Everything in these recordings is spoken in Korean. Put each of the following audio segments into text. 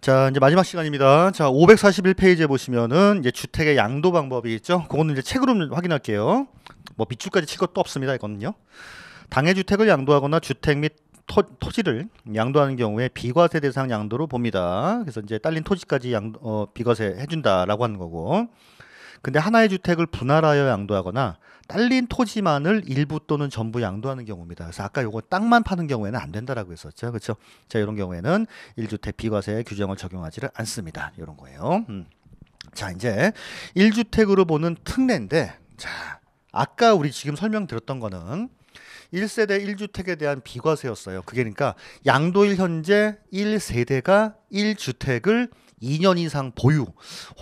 자, 이제 마지막 시간입니다. 자, 541페이지에 보시면은 이제 주택의 양도 방법이 있죠. 그거는 이제 책으로 확인할게요. 뭐 밑줄까지 칠 것도 없습니다. 이거는요. 당해 주택을 양도하거나 주택 및 토지를 양도하는 경우에 비과세 대상 양도로 봅니다. 그래서 이제 딸린 토지까지 비과세 해준다라고 하는 거고. 근데 하나의 주택을 분할하여 양도하거나 딸린 토지만을 일부 또는 전부 양도하는 경우입니다. 그래서 아까 요거 땅만 파는 경우에는 안 된다라고 했었죠. 그렇죠? 자, 이런 경우에는 1주택 비과세 규정을 적용하지를 않습니다. 이런 거예요. 자, 이제 1주택으로 보는 특례인데, 자, 아까 우리 지금 설명드렸던 거는 1세대 1주택에 대한 비과세였어요. 그게 그러니까 양도일 현재 1세대가 1주택을 2년 이상 보유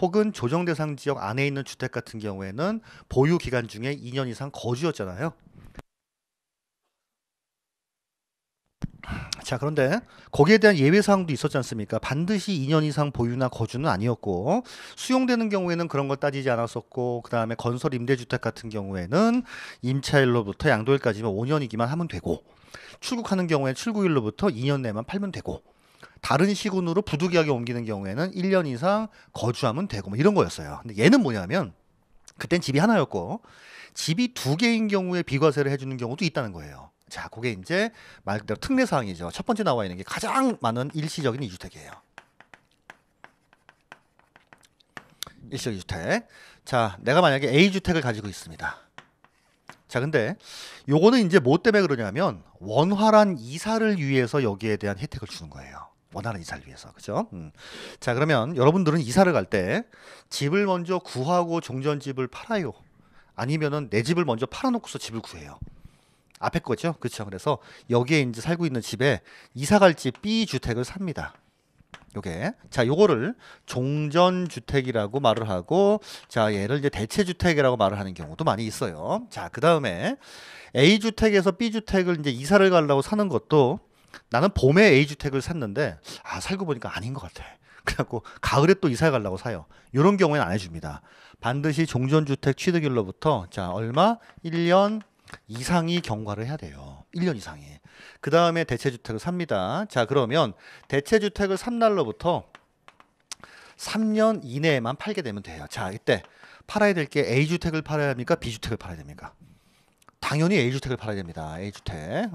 혹은 조정 대상 지역 안에 있는 주택 같은 경우에는 보유 기간 중에 2년 이상 거주였잖아요. 자, 그런데 거기에 대한 예외 사항도 있었지 않습니까? 반드시 2년 이상 보유나 거주는 아니었고, 수용되는 경우에는 그런 걸 따지지 않았었고, 그 다음에 건설 임대주택 같은 경우에는 임차일로부터 양도일까지만 5년이기만 하면 되고, 출국하는 경우에 출국일로부터 2년 내만 팔면 되고, 다른 시군으로 부득이하게 옮기는 경우에는 1년 이상 거주하면 되고 뭐 이런 거였어요. 근데 얘는 뭐냐면 그땐 집이 하나였고 집이 두 개인 경우에 비과세를 해주는 경우도 있다는 거예요. 자, 그게 이제 말 그대로 특례 사항이죠. 첫 번째 나와 있는 게 가장 많은 일시적인 2주택이에요. 일시적 2주택. 자, 내가 만약에 A주택을 가지고 있습니다. 자, 근데 요거는 이제 뭐 때문에 그러냐면 원활한 이사를 위해서 여기에 대한 혜택을 주는 거예요. 원활한 이사를 위해서. 그죠? 자, 그러면 여러분들은 이사를 갈 때 집을 먼저 구하고 종전집을 팔아요? 아니면은 내 집을 먼저 팔아놓고서 집을 구해요? 앞에 거죠? 그렇죠? 그래서 여기에 이제 살고 있는 집에 이사 갈 집 B주택을 삽니다. 요게. 자, 요거를 종전주택이라고 말을 하고, 자, 얘를 이제 대체주택이라고 말을 하는 경우도 많이 있어요. 자, 그 다음에 A주택에서 B주택을 이제 이사를 가려고 사는 것도 나는 봄에 A주택을 샀는데, 아, 살고 보니까 아닌 것 같아. 그래갖고 가을에 또 이사 가려고 사요. 이런 경우에는 안 해줍니다. 반드시 종전주택 취득일로부터, 자, 얼마? 1년 이상이 경과를 해야 돼요. 1년 이상이. 그 다음에 대체주택을 삽니다. 자, 그러면 대체주택을 산 날로부터 3년 이내에만 팔게 되면 돼요. 자, 이때 팔아야 될 게 A주택을 팔아야 합니까? B주택을 팔아야 됩니까? 당연히 A주택을 팔아야 됩니다. A주택.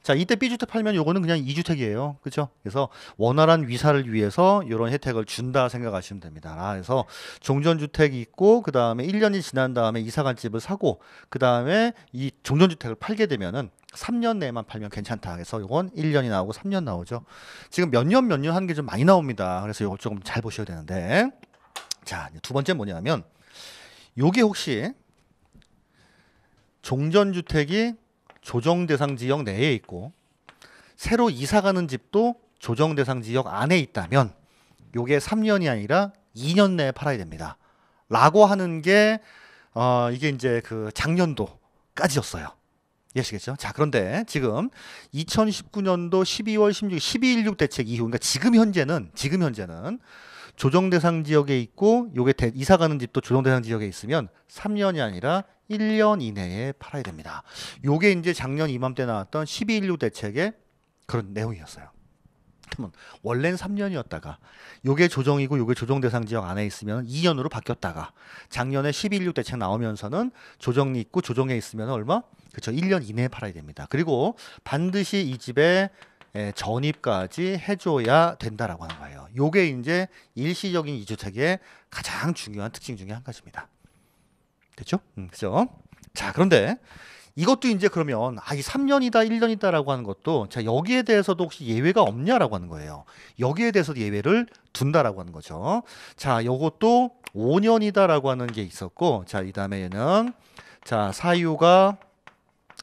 자, 이때 B주택 팔면 요거는 그냥 2주택이에요. 그렇죠? 그래서 원활한 위사를 위해서 이런 혜택을 준다 생각하시면 됩니다. 그래서 종전주택이 있고 그 다음에 1년이 지난 다음에 이사간 집을 사고 그 다음에 이 종전주택을 팔게 되면은 3년 내만 팔면 괜찮다. 그래서 요건 1년이 나오고 3년 나오죠. 지금 몇 년 하는 게 좀 많이 나옵니다. 그래서 요걸 조금 잘 보셔야 되는데. 자, 두 번째 뭐냐면 요게 혹시 종전주택이 조정대상 지역 내에 있고 새로 이사가는 집도 조정대상 지역 안에 있다면 요게 3년이 아니라 2년 내에 팔아야 됩니다. 라고 하는 게 이게 이제 그 작년도까지였어요. 이해하시겠죠? 자, 그런데 지금 2019년도 12월 12.16 대책 이후, 그러니까 지금 현재는 조정대상 지역에 있고 요게 이사가는 집도 조정대상 지역에 있으면 3년이 아니라 1년 이내에 팔아야 됩니다. 요게 이제 작년 이맘때 나왔던 12.16 대책의 그런 내용이었어요. 그러면 원래는 3년이었다가 요게 조정이고 요게 조정대상 지역 안에 있으면 2년으로 바뀌었다가 작년에 12.16 대책 나오면서는 조정이 있고 조정에 있으면 얼마? 그렇죠. 1년 이내에 팔아야 됩니다. 그리고 반드시 이 집에 전입까지 해줘야 된다라고 하는 거예요. 요게 이제 일시적인 2주택의 가장 중요한 특징 중에 한 가지입니다. 됐죠? 그죠? 자, 그런데 이것도 이제 그러면 이 3년이다 1년이다라고 하는 것도 자, 여기에 대해서도 혹시 예외가 없냐라고 하는 거예요. 여기에 대해서도 예외를 둔다라고 하는 거죠. 자, 요것도 5년이다라고 하는 게 있었고, 자, 이 다음에 얘는 자, 사유가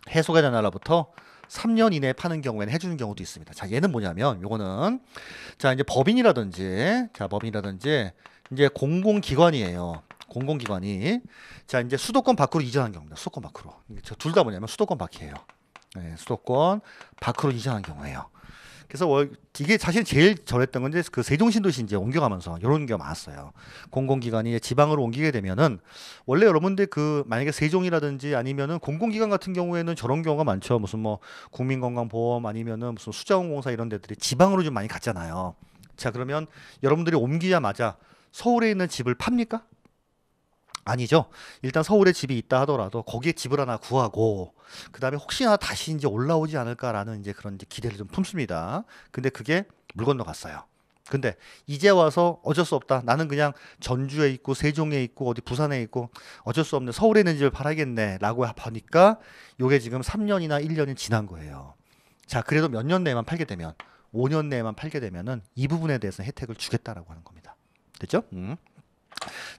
해소가 된 날로부터 3년 이내에 파는 경우에는 해주는 경우도 있습니다. 자, 얘는 뭐냐면 요거는 자, 이제 법인이라든지 이제 공공기관이에요. 공공기관이 자, 이제 수도권 밖으로 이전한 경우입니다. 수도권 밖으로. 둘 다 뭐냐면 수도권 밖이에요. 네, 수도권 밖으로 이전한 경우예요. 그래서 이게 사실 제일 저랬던 건 이제 그 세종신도시 이제 옮겨가면서 이런 게 많았어요. 공공기관이 지방으로 옮기게 되면은 원래 여러분들 그 만약에 세종이라든지 아니면은 공공기관 같은 경우에는 저런 경우가 많죠. 무슨 뭐 국민건강보험 아니면은 무슨 수자원공사 이런 데들이 지방으로 좀 많이 갔잖아요. 자, 그러면 여러분들이 옮기자마자 서울에 있는 집을 팝니까? 아니죠. 일단 서울에 집이 있다 하더라도 거기에 집을 하나 구하고 그다음에 혹시나 다시 이제 올라오지 않을까라는 이제 그런 이제 기대를 좀 품습니다. 근데 그게 물 건너갔어요. 근데 이제 와서 어쩔 수 없다. 나는 그냥 전주에 있고 세종에 있고 어디 부산에 있고 어쩔 수 없네. 서울에 있는 집을 팔아야겠네라고 하니까 요게 지금 3년이나 1년이 지난 거예요. 자, 그래도 몇 년 내에만 팔게 되면 5년 내에만 팔게 되면은 이 부분에 대해서는 혜택을 주겠다라고 하는 겁니다. 됐죠?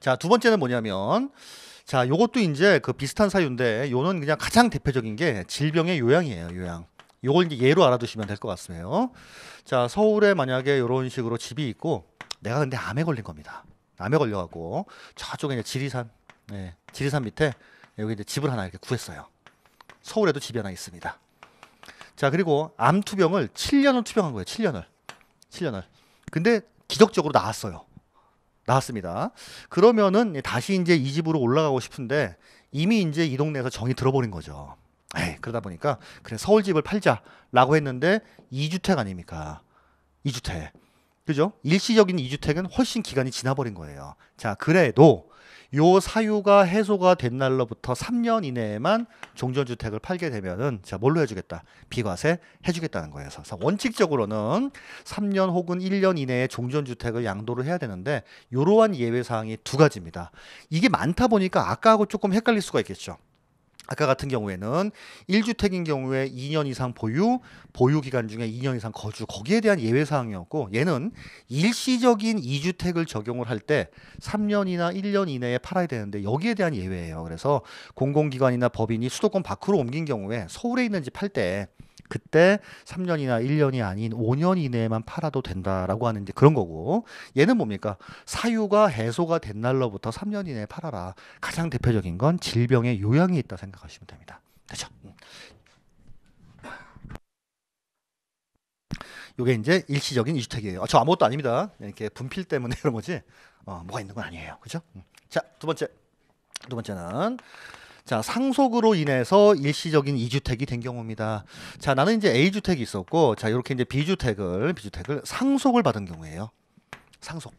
자, 두 번째는 뭐냐면 자, 요것도 이제 그 비슷한 사유인데 요는 그냥 가장 대표적인 게 질병의 요양이에요. 요양. 요걸 이제 예로 알아두시면 될 것 같습니다. 자, 서울에 만약에 이런 식으로 집이 있고 내가 근데 암에 걸린 겁니다. 암에 걸려갖고 저쪽에 이제 지리산, 네, 지리산 밑에 여기 이제 집을 하나 이렇게 구했어요. 서울에도 집이 하나 있습니다. 자, 그리고 암 투병을 7년을 투병한 거예요. 7년을. 7년을. 근데 기적적으로 나았어요. 나왔습니다. 그러면은 다시 이제 이 집으로 올라가고 싶은데 이미 이제 이 동네에서 정이 들어버린 거죠. 에이, 그러다 보니까 그래 서울 집을 팔자라고 했는데 2주택 아닙니까? 2주택. 그죠? 일시적인 2주택은 훨씬 기간이 지나버린 거예요. 자, 그래도 요 사유가 해소가 된 날로부터 3년 이내에만 종전주택을 팔게 되면은 자, 뭘로 해주겠다? 비과세 해주겠다는 거예요. 그래서 원칙적으로는 3년 혹은 1년 이내에 종전주택을 양도를 해야 되는데 이러한 예외사항이 두 가지입니다. 이게 많다 보니까 아까하고 조금 헷갈릴 수가 있겠죠. 아까 같은 경우에는 1주택인 경우에 2년 이상 보유 기간 중에 2년 이상 거주, 거기에 대한 예외사항이었고 얘는 일시적인 2주택을 적용을 할 때 3년이나 1년 이내에 팔아야 되는데 여기에 대한 예외예요. 그래서 공공기관이나 법인이 수도권 밖으로 옮긴 경우에 서울에 있는 집 팔 때 그때 3년이나 1년이 아닌 5년 이내에만 팔아도 된다라고 하는 이제 그런 거고 얘는 뭡니까? 사유가 해소가 된 날로부터 3년 이내에 팔아라. 가장 대표적인 건 질병의 요양이 있다 생각하시면 됩니다. 되죠? 요게 이제 일시적인 2주택이에요. 저 아무것도 아닙니다. 이렇게 분필 때문에 그런 거지. 뭐가 있는 건 아니에요. 그죠? 자, 두 번째는 자, 상속으로 인해서 일시적인 2주택이 된 경우입니다. 자, 나는 이제 A주택이 있었고, 자, 이렇게 이제 B주택을 상속을 받은 경우예요. 상속.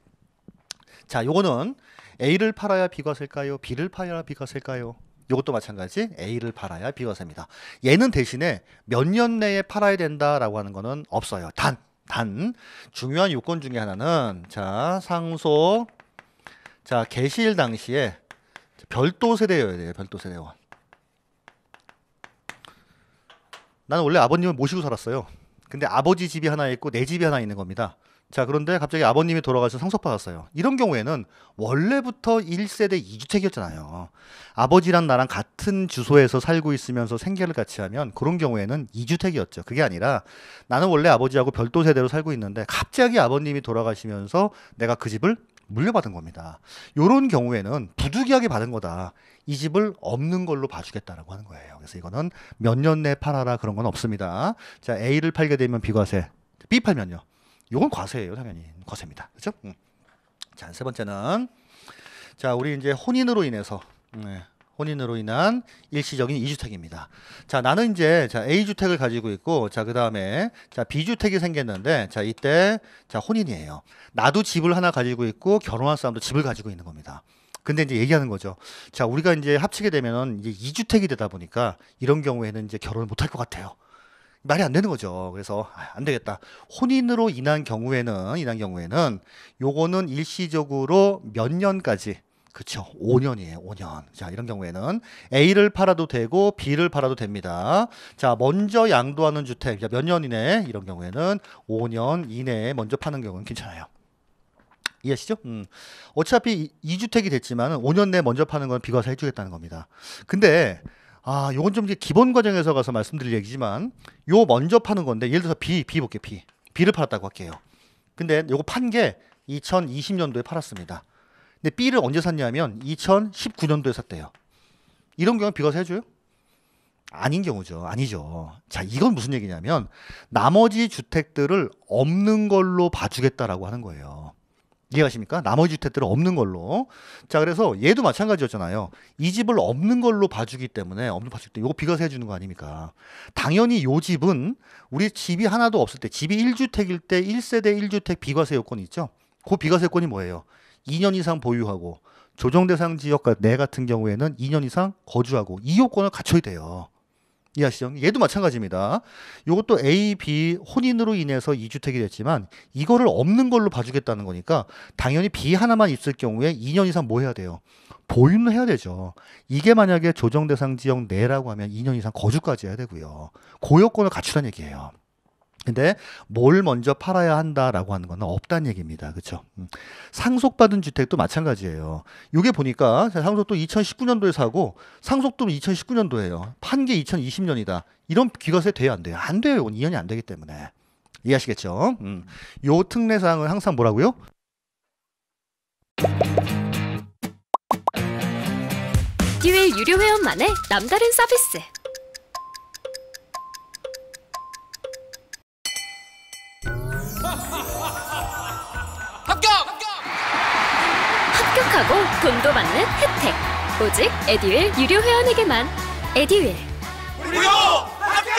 자, 요거는 A를 팔아야 비과세일까요? B를 팔아야 비과세일까요? 요것도 마찬가지 A를 팔아야 비과세입니다. 얘는 대신에 몇 년 내에 팔아야 된다라고 하는 거는 없어요. 단 중요한 요건 중에 하나는 자, 상속. 자, 개시일 당시에 별도 세대여야 돼요. 별도 세대원. 나는 원래 아버님을 모시고 살았어요. 근데 아버지 집이 하나 있고 내 집이 하나 있는 겁니다. 자, 그런데 갑자기 아버님이 돌아가셔서 상속받았어요. 이런 경우에는 원래부터 1세대 2주택이었잖아요. 아버지랑 나랑 같은 주소에서 살고 있으면서 생계를 같이 하면 그런 경우에는 2주택이었죠. 그게 아니라 나는 원래 아버지하고 별도 세대로 살고 있는데 갑자기 아버님이 돌아가시면서 내가 그 집을 물려받은 겁니다. 이런 경우에는 부득이하게 받은 거다. 이 집을 없는 걸로 봐주겠다라고 하는 거예요. 그래서 이거는 몇 년 내에 팔아라 그런 건 없습니다. 자, A를 팔게 되면 비과세, B 팔면요. 이건 과세예요, 당연히. 과세입니다. 그렇죠? 자, 세 번째는 자, 우리 이제 혼인으로 인해서 혼인으로 인한 일시적인 2주택입니다. 자, 나는 이제 자, A주택을 가지고 있고 자, 그다음에 자, B주택이 생겼는데 자, 이때 자, 혼인이에요. 나도 집을 하나 가지고 있고 결혼한 사람도 집을 가지고 있는 겁니다. 근데 이제 얘기하는 거죠. 자, 우리가 이제 합치게 되면은 이제 2주택이 되다 보니까 이런 경우에는 이제 결혼을 못 할 것 같아요. 말이 안 되는 거죠. 그래서 안 되겠다. 혼인으로 인한 경우에는 요거는 일시적으로 몇 년까지 그쵸. 5년이에요. 5년. 자, 이런 경우에는 A를 팔아도 되고 B를 팔아도 됩니다. 자, 먼저 양도하는 주택 몇 년 이내 이런 경우에는 5년 이내에 먼저 파는 경우는 괜찮아요. 이해하시죠? 어차피 2주택이 됐지만 5년 내에 먼저 파는 건 비과세 해주겠다는 겁니다. 근데 요건 좀 이제 기본 과정에서 가서 말씀드릴 얘기지만 요 먼저 파는 건데 예를 들어서 B 볼게요. B를 팔았다고 할게요. 근데 요거 판 게 2020년도에 팔았습니다. 근데 B를 언제 샀냐면 2019년도에 샀대요. 이런 경우는 비과세 해줘요? 아닌 경우죠. 아니죠. 자, 이건 무슨 얘기냐면 나머지 주택들을 없는 걸로 봐주겠다라고 하는 거예요. 이해가십니까? 나머지 주택들은 없는 걸로. 자, 그래서 얘도 마찬가지였잖아요. 이 집을 없는 걸로 봐주기 때문에, 없는 봐주기 때문에, 요거 비과세 해주는 거 아닙니까? 당연히 요 집은 우리 집이 하나도 없을 때, 집이 1주택일 때 1세대 1주택 비과세 요건이 있죠? 그 비과세 요건이 뭐예요? 2년 이상 보유하고, 조정대상 지역 내 같은 경우에는 2년 이상 거주하고, 이 요건을 갖춰야 돼요. 이해하시죠? 얘도 마찬가지입니다. 요것도 A, B 혼인으로 인해서 2주택이 됐지만 이거를 없는 걸로 봐주겠다는 거니까 당연히 B 하나만 있을 경우에 2년 이상 뭐 해야 돼요? 보유는 해야 되죠. 이게 만약에 조정대상 지역 내라고 하면 2년 이상 거주까지 해야 되고요. 그 요건을 갖추라는 얘기예요. 근데 뭘 먼저 팔아야 한다라고 하는 건 없다는 얘기입니다. 그렇죠? 상속받은 주택도 마찬가지예요. 요게 보니까 상속도 2019년도에 사고 상속도 2019년도예요. 판 게 2020년이다. 이런 비과세 돼요, 안 돼요? 안 돼요. 이건 2년이 안 되기 때문에. 이해하시겠죠? 요 특례사항은 항상 뭐라고요? 에듀윌 유료 회원만의 남다른 서비스. 합격하고 돈도 받는 혜택. 오직 에듀윌 유료 회원에게만. 에듀윌 무료 합격!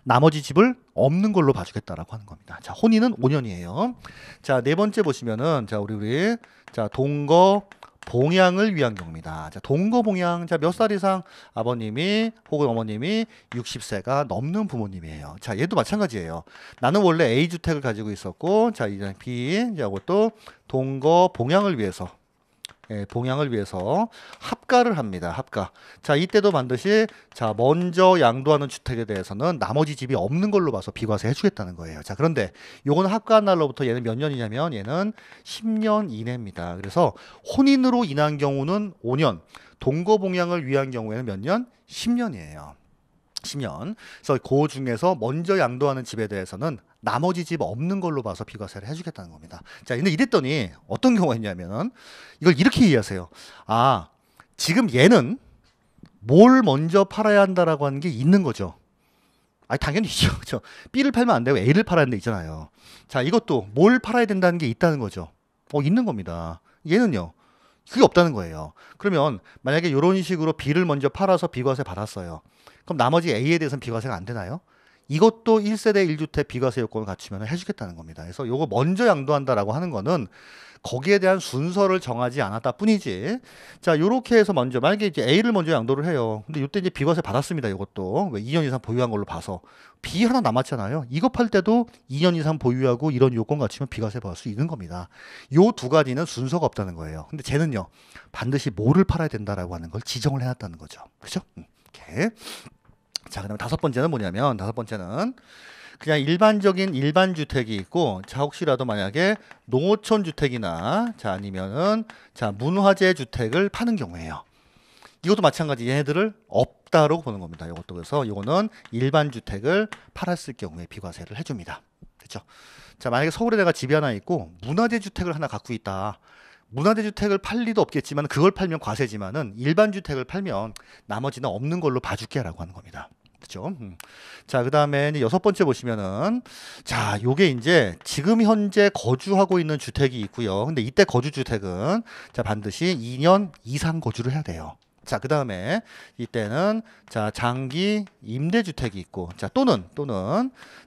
나머지 집을 없는 걸로 봐주겠다라고 하는 겁니다. 자, 혼인은 5년이에요. 자, 네 번째 보시면은, 자, 우리, 자, 동거 봉양을 위한 경우입니다. 자, 동거 봉양, 자, 몇 살 이상 아버님이 혹은 어머님이 60세가 넘는 부모님이에요. 자, 얘도 마찬가지예요. 나는 원래 A주택을 가지고 있었고, 자, 이제 B, 자, 이것도 동거 봉양을 위해서. 예, 봉양을 위해서 합가를 합니다. 합가. 자, 이때도 반드시 자, 먼저 양도하는 주택에 대해서는 나머지 집이 없는 걸로 봐서 비과세 해주겠다는 거예요. 자, 그런데 요거는 합가한 날로부터 얘는 몇 년이냐면 얘는 10년 이내입니다. 그래서 혼인으로 인한 경우는 5년, 동거 봉양을 위한 경우에는 몇 년? 10년이에요. 10년. 그래서 그 중에서 먼저 양도하는 집에 대해서는 나머지 집 없는 걸로 봐서 비과세를 해주겠다는 겁니다. 자, 근데 이랬더니 어떤 경우가 있냐면은 이걸 이렇게 이해하세요. 아, 지금 얘는 뭘 먼저 팔아야 한다라고 하는 게 있는 거죠. 아니, 당연히 있죠. 그렇죠? B를 팔면 안 되고 A를 팔아야 하는 데 있잖아요. 자, 이것도 뭘 팔아야 된다는 게 있다는 거죠. 있는 겁니다. 얘는요. 그게 없다는 거예요. 그러면 만약에 이런 식으로 B를 먼저 팔아서 비과세 받았어요. 그럼 나머지 A에 대해서는 비과세가 안 되나요? 이것도 1세대 1주택 비과세 요건을 갖추면 해주겠다는 겁니다. 그래서 요거 먼저 양도한다라고 하는 거는 거기에 대한 순서를 정하지 않았다 뿐이지. 자, 요렇게 해서 먼저 만약에 이제 A를 먼저 양도를 해요. 근데 이때 이제 비과세 받았습니다. 이것도 왜 2년 이상 보유한 걸로 봐서 B 하나 남았잖아요. 이거 팔 때도 2년 이상 보유하고 이런 요건 갖추면 비과세 받을 수 있는 겁니다. 요 두 가지는 순서가 없다는 거예요. 근데 쟤는요 반드시 뭐를 팔아야 된다라고 하는 걸 지정을 해놨다는 거죠. 그렇죠? 이렇게. 자, 그다음에 다섯 번째는 뭐냐면 다섯 번째는 그냥 일반적인 일반 주택이 있고, 자, 혹시라도 만약에 농어촌 주택이나 자, 아니면은 자, 문화재 주택을 파는 경우에요. 이것도 마찬가지 얘네들을 없다로 보는 겁니다. 이것도. 그래서 이거는 일반 주택을 팔았을 경우에 비과세를 해줍니다. 그렇죠? 자, 만약에 서울에 내가 집이 하나 있고 문화재 주택을 하나 갖고 있다. 문화재 주택을 팔 리도 없겠지만 그걸 팔면 과세지만은 일반 주택을 팔면 나머지는 없는 걸로 봐줄게라고 하는 겁니다. 그렇죠? 자, 그다음에 이제 여섯 번째 보시면은 자, 요게 이제 지금 현재 거주하고 있는 주택이 있고요. 근데 이때 거주 주택은 자, 반드시 2년 이상 거주를 해야 돼요. 자, 그다음에 이때는 자, 장기 임대 주택이 있고, 자, 또는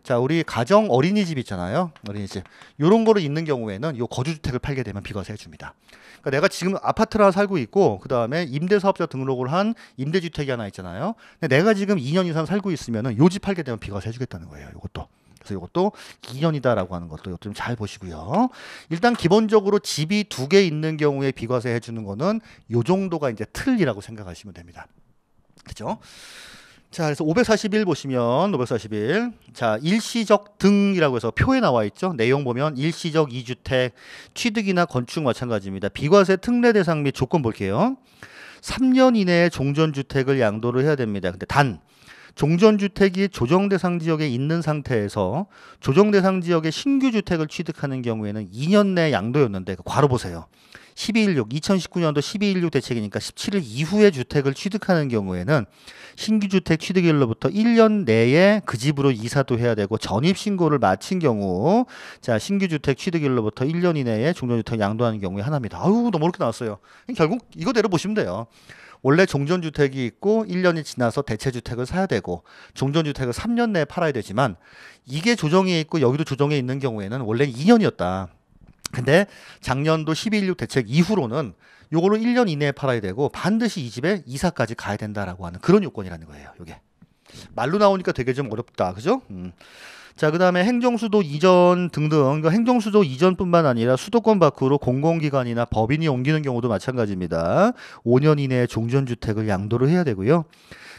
자, 우리 가정 어린이집 있잖아요. 어린이집. 요런 거로 있는 경우에는 요 거주 주택을 팔게 되면 비과세 해 줍니다. 그러니까 내가 지금 아파트를 하나 살고 있고 그다음에 임대사업자 등록을 한 임대주택이 하나 있잖아요. 근데 내가 지금 2년 이상 살고 있으면은 요 집 팔게 되면 비과세 해 주겠다는 거예요. 요것도. 그래서 이것도 2년이다라고 하는 것도 좀 잘 보시고요. 일단 기본적으로 집이 두 개 있는 경우에 비과세 해주는 거는 요 정도가 이제 틀이라고 생각하시면 됩니다. 그죠? 자, 그래서 541 보시면 541. 자, 일시적 등이라고 해서 표에 나와 있죠. 내용 보면 일시적 2주택, 취득이나 건축 마찬가지입니다. 비과세 특례 대상 및 조건 볼게요. 3년 이내에 종전주택을 양도를 해야 됩니다. 근데 단 종전주택이 조정대상 지역에 있는 상태에서 조정대상 지역의 신규 주택을 취득하는 경우에는 2년 내 양도였는데 괄호 보세요. 12.16 2019년도 12.16 대책이니까 17일 이후에 주택을 취득하는 경우에는 신규 주택 취득일로부터 1년 내에 그 집으로 이사도 해야 되고 전입신고를 마친 경우 자 신규 주택 취득일로부터 1년 이내에 종전주택 양도하는 경우에 하나입니다. 아유 너무 어렵게 나왔어요. 결국 이거대로 보시면 돼요. 원래 종전주택이 있고 1년이 지나서 대체주택을 사야 되고 종전주택을 3년 내에 팔아야 되지만 이게 조정에 있고 여기도 조정에 있는 경우에는 원래 2년이었다. 근데 작년도 12.16 대책 이후로는 요거를 1년 이내에 팔아야 되고 반드시 이 집에 이사까지 가야 된다라고 하는 그런 요건이라는 거예요. 요게 말로 나오니까 되게 좀 어렵다. 그죠? 자, 그 다음에 행정수도 이전 등등, 그러니까 행정수도 이전뿐만 아니라 수도권 밖으로 공공기관이나 법인이 옮기는 경우도 마찬가지입니다. 5년 이내에 종전주택을 양도를 해야 되고요.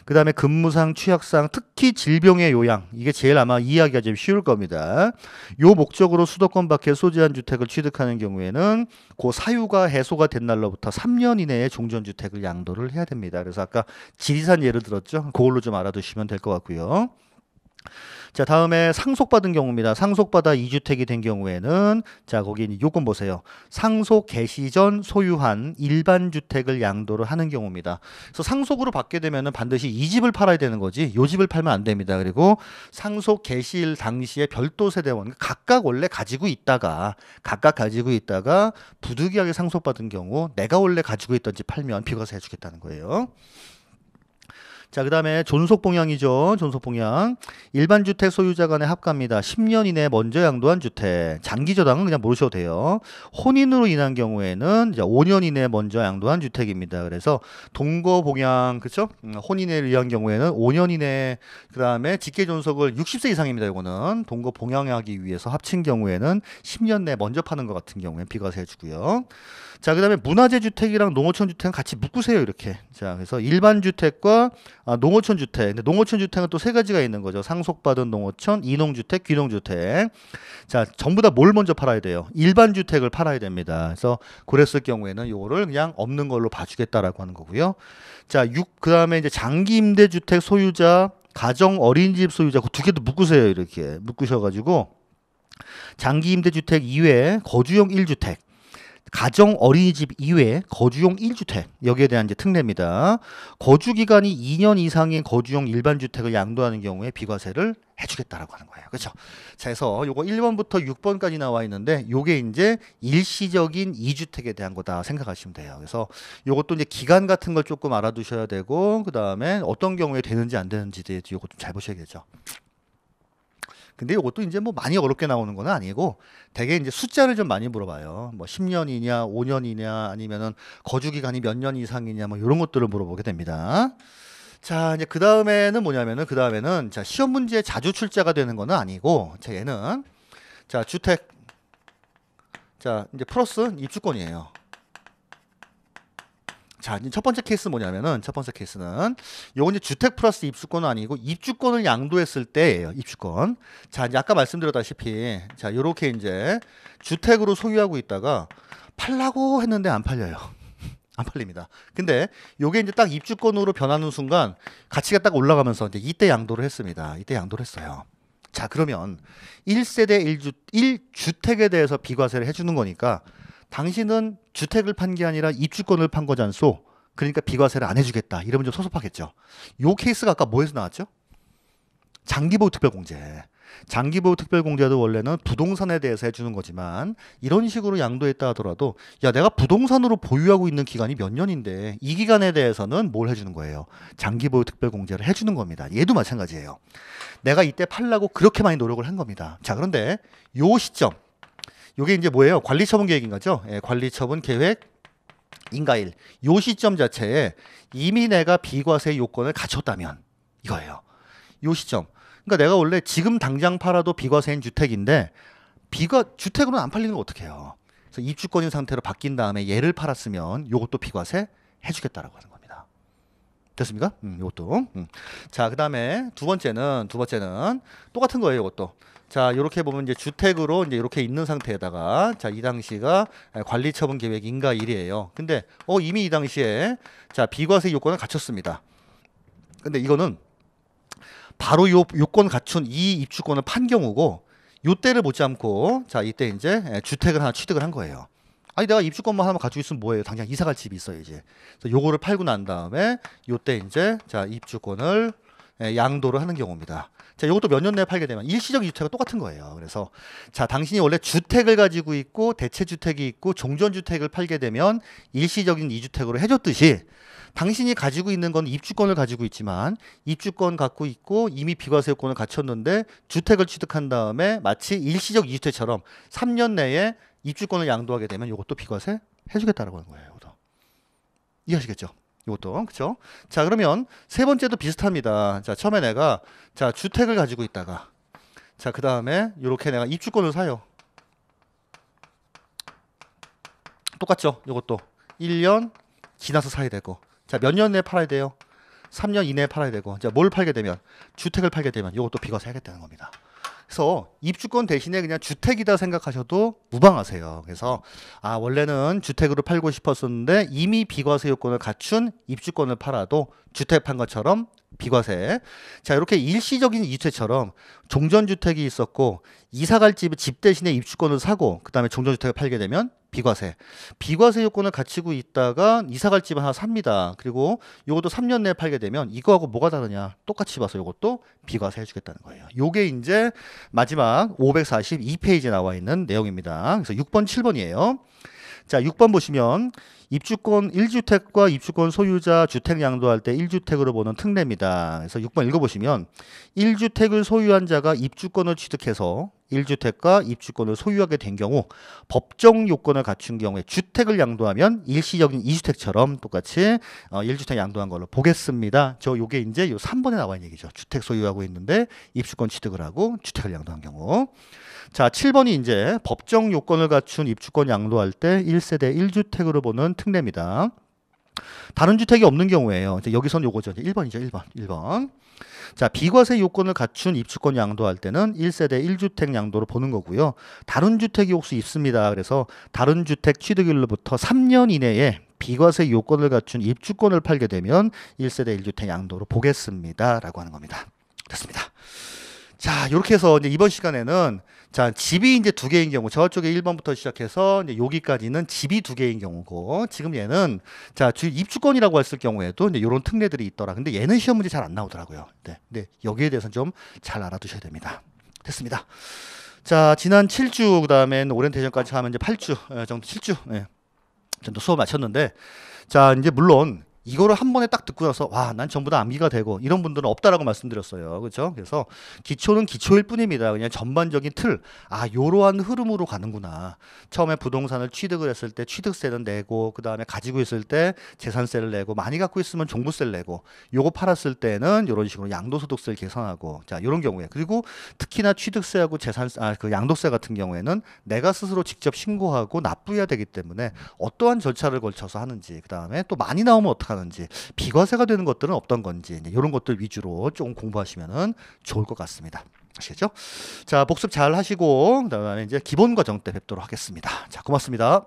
그 다음에 근무상, 취약상, 특히 질병의 요양, 이게 제일 아마 이해하기가 좀 쉬울 겁니다. 요 목적으로 수도권 밖에 소재한 주택을 취득하는 경우에는 그 사유가 해소가 된 날로부터 3년 이내에 종전주택을 양도를 해야 됩니다. 그래서 아까 지리산 예를 들었죠. 그걸로 좀 알아두시면 될 것 같고요. 자, 다음에 상속받은 경우입니다. 상속받아 2주택이 된 경우에는 자, 거기 요건 보세요. 상속 개시 전 소유한 일반 주택을 양도를 하는 경우입니다. 그래서 상속으로 받게 되면은 반드시 이 집을 팔아야 되는 거지. 요 집을 팔면 안 됩니다. 그리고 상속 개시일 당시에 별도 세대원 각각 원래 가지고 있다가 부득이하게 상속받은 경우 내가 원래 가지고 있던 집 팔면 비과세 해주겠다는 거예요. 자, 그 다음에 존속봉양이죠. 존속봉양. 일반 주택 소유자 간의 합가입니다. 10년 이내에 먼저 양도한 주택. 장기저당은 그냥 모르셔도 돼요. 혼인으로 인한 경우에는 이제 5년 이내에 먼저 양도한 주택입니다. 그래서 동거봉양, 그쵸? 혼인에 의한 경우에는 5년 이내에, 그 다음에 직계존속을 60세 이상입니다. 이거는 동거봉양하기 위해서 합친 경우에는 10년 내에 먼저 파는 것 같은 경우에 비과세 해주고요. 자, 그 다음에 문화재 주택이랑 농어촌 주택은 같이 묶으세요. 이렇게. 자, 그래서 일반 주택과 농어촌 주택. 근데 농어촌 주택은 또 세 가지가 있는 거죠. 상속받은 농어촌, 이농주택, 귀농주택. 자, 전부 다 뭘 먼저 팔아야 돼요? 일반 주택을 팔아야 됩니다. 그래서 그랬을 경우에는 요거를 그냥 없는 걸로 봐주겠다라고 하는 거고요. 자, 그 다음에 이제 장기 임대 주택 소유자, 가정 어린이집 소유자, 그 두 개도 묶으세요. 이렇게 묶으셔가지고 장기 임대 주택 이외에 거주용 1주택. 가정 어린이집 이외에 거주용 1주택 여기에 대한 이제 특례입니다. 거주 기간이 2년 이상인 거주용 일반 주택을 양도하는 경우에 비과세를 해주겠다라고 하는 거예요. 그렇죠? 자, 그래서 요거 1번부터 6번까지 나와 있는데 요게 이제 일시적인 2주택에 대한 거다 생각하시면 돼요. 그래서 요것도 이제 기간 같은 걸 조금 알아두셔야 되고 그 다음에 어떤 경우에 되는지 안 되는지에 대해서 요것도 잘 보셔야겠죠. 근데 이것도 이제 뭐 많이 어렵게 나오는 건 아니고 되게 이제 숫자를 좀 많이 물어봐요. 뭐 10년이냐, 5년이냐, 아니면은 거주 기간이 몇 년 이상이냐, 뭐 이런 것들을 물어보게 됩니다. 자, 이제 그 다음에는 자, 시험 문제에 자주 출제가 되는 거는 아니고, 자, 얘는 자, 주택, 자, 이제 플러스 입주권이에요. 자, 이제 첫 번째 케이스는 요건 이제 주택 플러스 입주권은 아니고 입주권을 양도했을 때예요. 입주권. 자, 이제 아까 말씀드렸다시피 자, 요렇게 이제 주택으로 소유하고 있다가 팔라고 했는데 안 팔려요. 안 팔립니다. 근데 요게 이제 딱 입주권으로 변하는 순간 가치가 딱 올라가면서 이제 이때 양도를 했습니다. 이때 양도를 했어요. 자, 그러면 1세대 1주택에 대해서 비과세를 해주는 거니까 당신은 주택을 판 게 아니라 입주권을 판 거잖소. 그러니까 비과세를 안 해주겠다. 이러면 좀 섭섭하겠죠. 요 케이스가 아까 뭐에서 나왔죠? 장기보유 특별공제. 장기보유 특별공제도 원래는 부동산에 대해서 해주는 거지만 이런 식으로 양도했다 하더라도 야, 내가 부동산으로 보유하고 있는 기간이 몇 년인데 이 기간에 대해서는 뭘 해주는 거예요? 장기보유 특별공제를 해주는 겁니다. 얘도 마찬가지예요. 내가 이때 팔려고 그렇게 많이 노력을 한 겁니다. 자, 그런데 요 시점 요게 이제 뭐예요? 관리처분 계획인 거죠. 예, 관리처분 계획 인가일. 요 시점 자체에 이미 내가 비과세 요건을 갖췄다면 이거예요. 요 시점. 그러니까 내가 원래 지금 당장 팔아도 비과세인 주택인데 주택으로는 안 팔리는 거 어떻게 해요? 그래서 입주권인 상태로 바뀐 다음에 얘를 팔았으면 요것도 비과세 해주겠다라고 하는 겁니다. 됐습니까? 요것도. 자, 그 다음에 두 번째는 똑같은 거예요. 요것도. 자, 요렇게 보면 이제 주택으로 이제 이렇게 있는 상태에다가 자, 이 당시가 관리처분 계획 인가일이에요. 근데 이미 이 당시에 자, 비과세 요건을 갖췄습니다. 근데 이거는 바로 요 요건 갖춘 이 입주권을 판 경우고 요때를 못지 않고 자 이때 이제 주택을 하나 취득을 한 거예요. 아니 내가 입주권만 하나만 가지고 있으면 뭐예요? 당장 이사 갈 집이 있어야지. 그래서 요거를 팔고 난 다음에 요때 이제 자 입주권을 양도를 하는 경우입니다. 자, 이것도 몇 년 내에 팔게 되면 일시적 이주택과 똑같은 거예요. 그래서 자, 당신이 원래 주택을 가지고 있고 대체주택이 있고 종전주택을 팔게 되면 일시적인 이주택으로 해줬듯이 당신이 가지고 있는 건 입주권을 가지고 있지만 입주권 갖고 있고 이미 비과세 요건을 갖췄는데 주택을 취득한 다음에 마치 일시적 이주택처럼 3년 내에 입주권을 양도하게 되면 이것도 비과세 해주겠다라고 하는 거예요. 이것도. 이해하시겠죠? 이것도 그렇죠? 자 그러면 세 번째도 비슷합니다. 자 처음에 내가 자 주택을 가지고 있다가 자 그 다음에 이렇게 내가 입주권을 사요. 똑같죠? 이것도 1년 지나서 사야 되고 자 몇 년 내에 팔아야 돼요? 3년 이내에 팔아야 되고 자 뭘 팔게 되면 주택을 팔게 되면 이것도 비과세 하겠다는 겁니다. 그래서 입주권 대신에 그냥 주택이다 생각하셔도 무방하세요. 그래서 아 원래는 주택으로 팔고 싶었었는데 이미 비과세 요건을 갖춘 입주권을 팔아도 주택 판 것처럼 비과세. 자 이렇게 일시적인 이주택처럼 종전주택이 있었고 이사갈 집 대신에 입주권을 사고 그 다음에 종전주택을 팔게 되면 비과세. 비과세 요건을 갖추고 있다가 이사갈 집을 하나 삽니다. 그리고 이것도 3년 내에 팔게 되면 이거하고 뭐가 다르냐? 똑같이 봐서 이것도 비과세 해주겠다는 거예요. 요게 이제 마지막 542페이지에 나와 있는 내용입니다. 그래서 6번, 7번이에요. 자, 6번 보시면 입주권 1주택과 입주권 소유자 주택 양도할 때 1주택으로 보는 특례입니다. 그래서 6번 읽어보시면 1주택을 소유한 자가 입주권을 취득해서 1주택과 입주권을 소유하게 된 경우 법정 요건을 갖춘 경우에 주택을 양도하면 일시적인 2주택처럼 똑같이 1주택 양도한 걸로 보겠습니다. 저 요게 이제 요 3번에 나와 있는 얘기죠. 주택 소유하고 있는데 입주권 취득을 하고 주택을 양도한 경우. 자, 7번이 이제 법정 요건을 갖춘 입주권 양도할 때 1세대 1주택으로 보는 특례입니다. 다른 주택이 없는 경우에요. 이제 여기선 요거죠. 1번이죠. 1번. 자, 비과세 요건을 갖춘 입주권 양도할 때는 1세대 1주택 양도로 보는 거고요. 다른 주택이 혹시 있습니다. 그래서 다른 주택 취득일로부터 3년 이내에 비과세 요건을 갖춘 입주권을 팔게 되면 1세대 1주택 양도로 보겠습니다. 라고 하는 겁니다. 됐습니다. 자, 이렇게 해서 이제 이번 시간에는 자, 집이 이제 두 개인 경우, 저쪽에 1번부터 시작해서 이제 여기까지는 집이 두 개인 경우고, 지금 얘는 자, 입주권이라고 했을 경우에도 이제 이런 특례들이 있더라. 근데 얘는 시험 문제 잘 안 나오더라고요. 네. 근데 여기에 대해서는 좀 잘 알아두셔야 됩니다. 됐습니다. 자, 지난 7주, 그 다음엔 오리엔테이션까지 하면 이제 8주 정도, 7주 정도 수업 마쳤는데, 자, 이제 물론 이거를 한 번에 딱 듣고 나서 와, 난 전부 다 암기가 되고 이런 분들은 없다라고 말씀드렸어요. 그렇죠? 그래서 기초는 기초일 뿐입니다. 그냥 전반적인 틀, 아, 요러한 흐름으로 가는구나. 처음에 부동산을 취득을 했을 때 취득세는 내고, 그 다음에 가지고 있을 때 재산세를 내고, 많이 갖고 있으면 종부세를 내고, 요거 팔았을 때는 이런 식으로 양도소득세를 계산하고, 자, 요런 경우에. 그리고 특히나 취득세하고 그 양도세 같은 경우에는 내가 스스로 직접 신고하고 납부해야 되기 때문에 어떠한 절차를 걸쳐서 하는지, 그 다음에 또 많이 나오면 어떻게 하는지, 비과세가 되는 것들은 어떤 건지, 이런 것들 위주로 조금 공부하시면 좋을 것 같습니다. 아시겠죠? 자, 복습 잘 하시고 그다음에 이제 기본 과정 때 뵙도록 하겠습니다. 자, 고맙습니다.